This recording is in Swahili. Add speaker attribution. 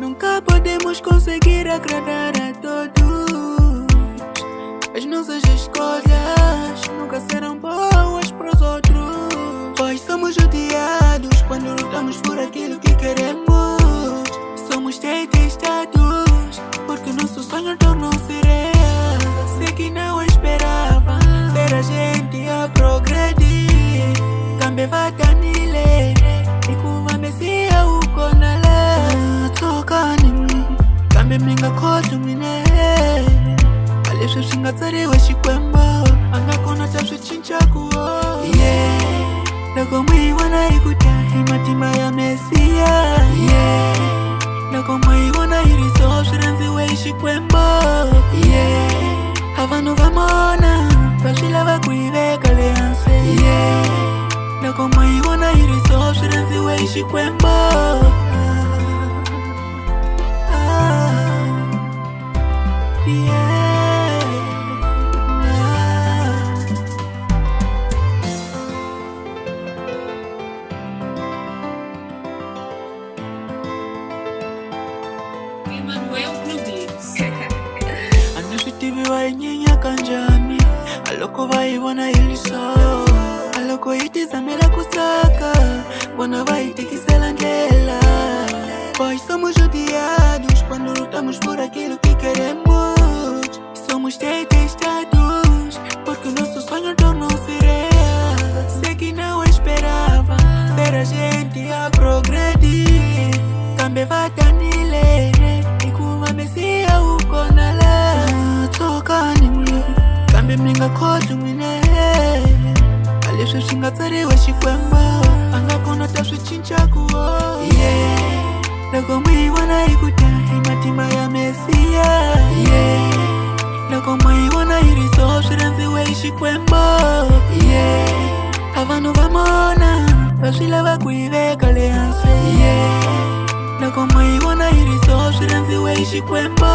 Speaker 1: nunca podemos conseguir agradar a todos. As nossas escolhas nunca serão boas para os outros, pois somos odiados quando lutamos por aquilo que queremos. Somos detestados porque nosso sonho tornou-se real. Sei que não esperava ver a gente a progredir. Também vai dar nele e kuva mesia uko na le toka ni mwi também minga kotu mine alesho singatsariwe shikwembo angakona tapswe chinchakuo loko mwi wana ikuta himatima ya mesia loko mwi wana iriso shiranziwe shikwembo havanu vamona vashila vakuiveka leanse loko mwi wana iriso shiranziwe shikwembo
Speaker 2: Emmanuel Clubes.
Speaker 1: Anashitivi wa inyinya kanjani aloko vaivona iliso aloko itizamela kusaka wana vaitikisela ndlela, pois somos odiados quando lutamos por aquilo que queremos. Somos detestados porque nosso sonho tornou-se real. Sei que não esperava ver a gente a progredir. Também vai dar nele e kuva mesia uko na le toka ni mwi também minga kotu mine alesho singatsariwe shikwembo angakona tapswe chinchakuo loko mwi wana ikuta himatima ya mesia loko mwi wana iriso shiranziwe shikwembo havanu vamona vashila vakuiveka leanse loko mwi wana iriso shiranziwe shikwembo